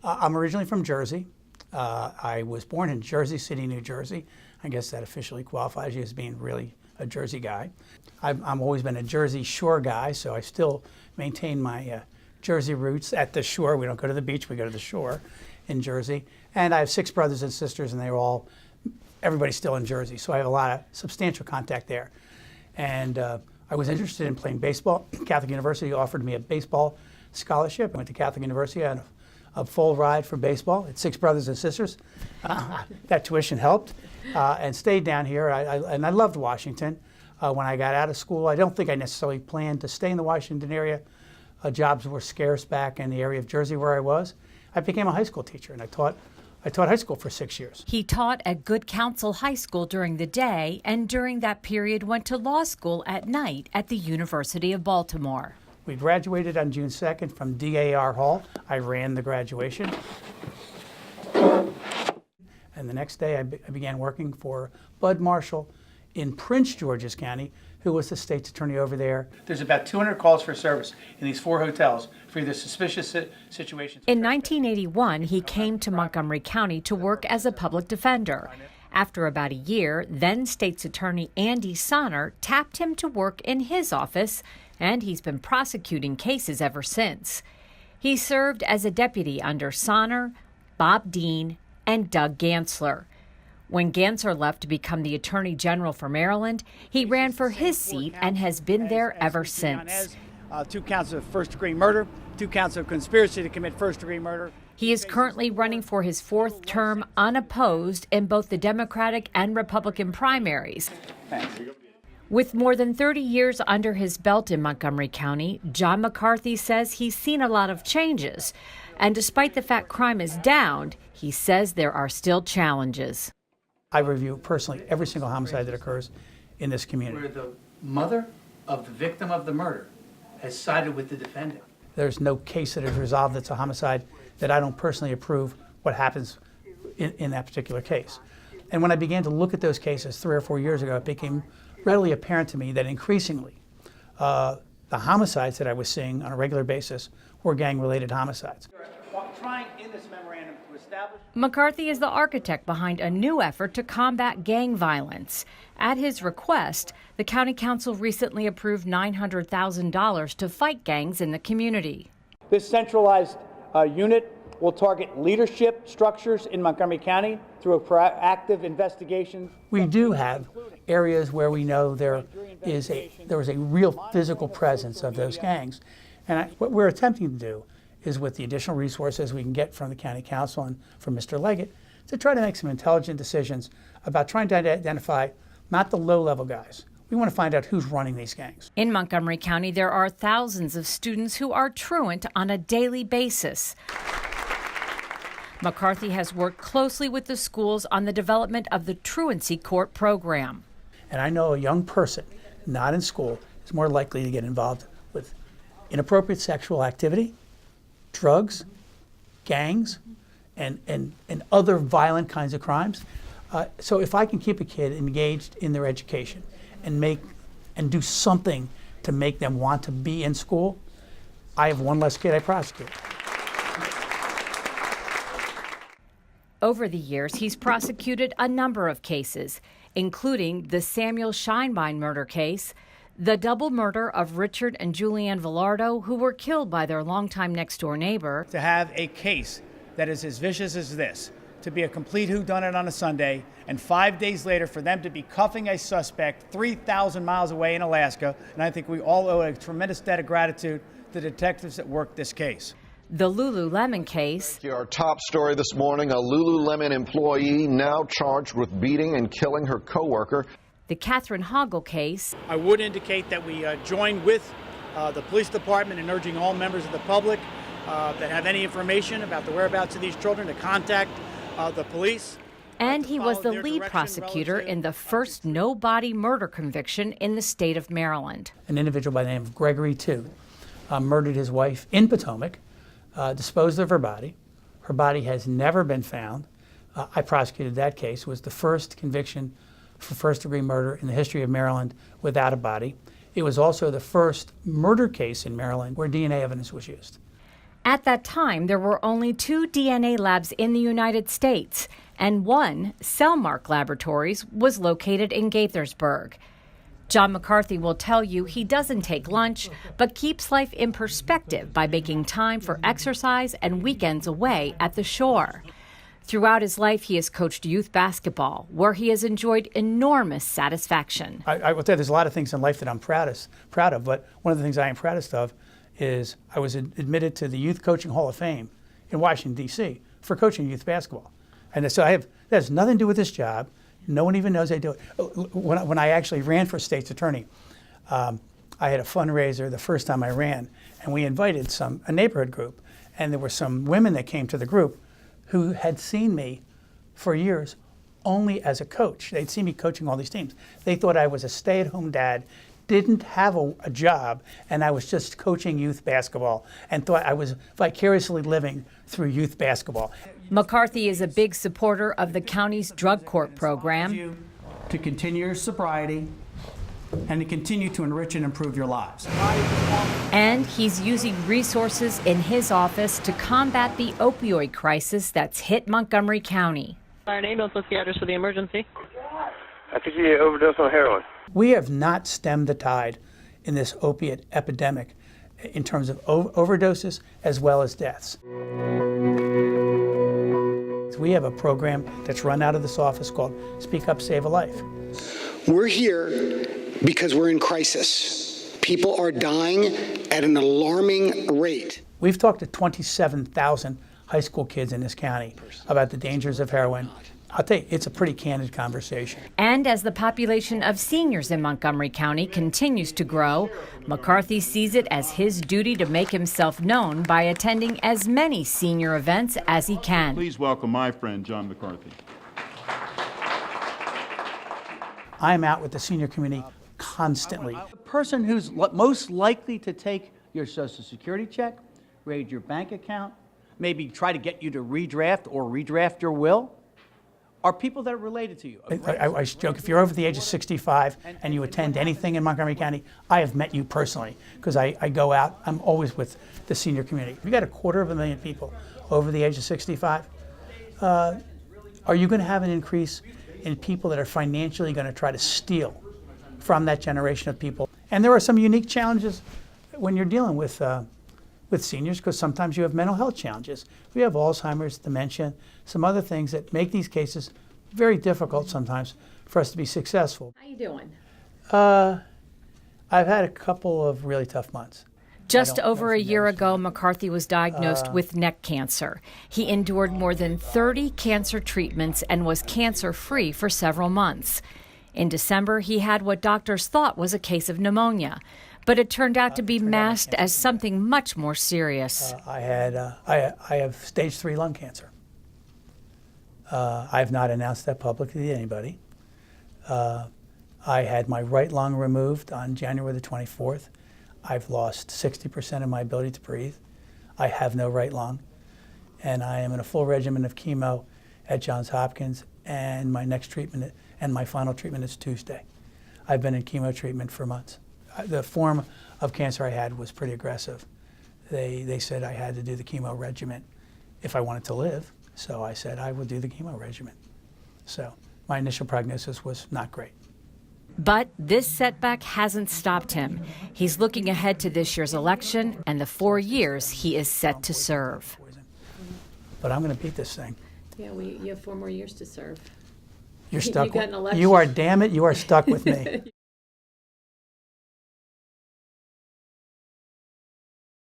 I'm originally from Jersey. I was born in Jersey City, New Jersey. I guess that officially qualifies you as being really a Jersey guy. I've always been a Jersey Shore guy, so I still maintain my Jersey roots at the shore. We don't go to the beach, we go to the shore in Jersey. And I have 6 brothers and sisters, and everybody's still in Jersey, so I have a lot of substantial contact there. And I was interested in playing baseball. Catholic University offered me a baseball scholarship. I went to Catholic University on a full ride for baseball. Had 6 brothers and sisters. That tuition helped, and stayed down here. And I loved Washington. When I got out of school, I don't think I necessarily planned to stay in the Washington area. Jobs were scarce back in the area of Jersey where I was. I became a high school teacher, and I taught high school for 6 years. He taught at Good Counsel High School during the day, and during that period went to law school at night at the University of Baltimore. We graduated on June 2nd from DAR Hall. I ran the graduation. And the next day I began working for Bud Marshall in Prince George's County, who was the state's attorney over there. There's about 200 calls for service in these 4 hotels for either suspicious situations. In 1981, he came to Montgomery County to work as a public defender. After about a year, then state's attorney Andy Sonner tapped him to work in his office, and he's been prosecuting cases ever since. He served as a deputy under Sonner, Bob Dean, and Doug Gansler. When Gansler left to become the Attorney General for Maryland, he ran for his seat and has been there ever since. 2 counts of first-degree murder, 2 counts of conspiracy to commit first-degree murder. He is currently running for his 4th term unopposed in both the Democratic and Republican primaries. With more than 30 years under his belt in Montgomery County, John McCarthy says he's seen a lot of changes. And despite the fact crime is down, he says there are still challenges. I review personally every single homicide that occurs in this community. Where the mother of the victim of the murder has sided with the defendant. There's no case that is resolved that's a homicide that I don't personally approve what happens in that particular case. And when I began to look at those cases 3 or 4 years ago, it became readily apparent to me that increasingly the homicides that I was seeing on a regular basis were gang-related homicides. McCarthy is the architect behind a new effort to combat gang violence. At his request, the County Council recently approved $900,000 to fight gangs in the community. This centralized unit will target leadership structures in Montgomery County through a proactive investigation. We do have areas where we know there was a real physical presence of those gangs. And what we're attempting to do is, with the additional resources we can get from the County Council and from Mr. Leggett, to try to make some intelligent decisions about trying to identify not the low-level guys. We want to find out who's running these gangs. In Montgomery County, there are thousands of students who are truant on a daily basis. McCarthy has worked closely with the schools on the development of the Truancy Court program. And I know a young person not in school is more likely to get involved with inappropriate sexual activity, drugs, gangs, and other violent kinds of crimes. So if I can keep a kid engaged in their education and do something to make them want to be in school, I have one less kid I prosecute. Over the years, he's prosecuted a number of cases, including the Samuel Scheinbein murder case, the double murder of Richard and Julianne Villardo, who were killed by their longtime next-door neighbor. To have a case that is as vicious as this, to be a complete whodunit on a Sunday, and 5 days later for them to be cuffing a suspect 3,000 miles away in Alaska, and I think we all owe a tremendous debt of gratitude to the detectives that worked this case. The Lululemon case. Our top story this morning, a Lululemon employee now charged with beating and killing her coworker. The Catherine Hoggle case. I would indicate that we join with the police department in urging all members of the public that have any information about the whereabouts of these children to contact the police. And he was the lead prosecutor in the first no-body murder conviction in the state of Maryland. An individual by the name of Gregory II murdered his wife in Potomac, disposed of her body. Her body has never been found. I prosecuted that case. It was the first conviction for first-degree murder in the history of Maryland without a body. It was also the first murder case in Maryland where DNA evidence was used. At that time, there were only 2 DNA labs in the United States, and one, Cellmark Laboratories, was located in Gaithersburg. John McCarthy will tell you he doesn't take lunch, but keeps life in perspective by making time for exercise and weekends away at the shore. Throughout his life, he has coached youth basketball, where he has enjoyed enormous satisfaction. I will tell you, there's a lot of things in life that I'm proud of, but one of the things I am proudest of is I was admitted to the Youth Coaching Hall of Fame in Washington, D.C. for coaching youth basketball. And so that has nothing to do with this job. No one even knows I do it. When I actually ran for state's attorney, I had a fundraiser the first time I ran, and we invited a neighborhood group, and there were some women that came to the group who had seen me for years only as a coach. They'd seen me coaching all these teams. They thought I was a stay-at-home dad, didn't have a job, and I was just coaching youth basketball, and thought I was vicariously living through youth basketball. McCarthy is a big supporter of the county's drug court program. To continue your sobriety and to continue to enrich and improve your lives. And he's using resources in his office to combat the opioid crisis that's hit Montgomery County. Fire Angels, what's the address for the emergency? I think you overdosed on heroin. We have not stemmed the tide in this opiate epidemic in terms of overdoses as well as deaths. We have a program that's run out of this office called Speak Up, Save a Life. We're here because we're in crisis. People are dying at an alarming rate. We've talked to 27,000 high school kids in this county about the dangers of heroin. I'll tell you, it's a pretty candid conversation. And as the population of seniors in Montgomery County continues to grow, McCarthy sees it as his duty to make himself known by attending as many senior events as he can. Please welcome my friend, John McCarthy. I'm out with the senior community constantly. The person who's most likely to take your Social Security check, raid your bank account, maybe try to get you to redraft your will, are people that are related to you. I joke, if you're over the age of 65 and you attend anything in Montgomery County, I have met you personally because I go out, I'm always with the senior community. If you got 250,000 people over the age of 65, are you going to have an increase in people that are financially going to try to steal from that generation of people? And there are some unique challenges when you're dealing with seniors, because sometimes you have mental health challenges. We have Alzheimer's, dementia, some other things that make these cases very difficult sometimes for us to be successful. How you doing? I've had a couple of really tough months. Just over a year ago, McCarthy was diagnosed with neck cancer. He endured more than 30 cancer treatments and was cancer-free for several months. In December, he had what doctors thought was a case of pneumonia, but it turned out to be masked as something much more serious. I have stage 3 lung cancer. I've not announced that publicly to anybody. I had my right lung removed on January the 24th. I've lost 60% of my ability to breathe. I have no right lung. And I am in a full regimen of chemo at Johns Hopkins, and my next treatment and my final treatment is Tuesday. I've been in chemo treatment for months. The form of cancer I had was pretty aggressive. They said I had to do the chemo regimen if I wanted to live. So I said I would do the chemo regimen. So my initial prognosis was not great. But this setback hasn't stopped him. He's looking ahead to this year's election and the 4 years he is set to serve. But I'm going to beat this thing. Yeah, you have 4 more years to serve. You're stuck. You got an election. You are, damn it, you are stuck with me.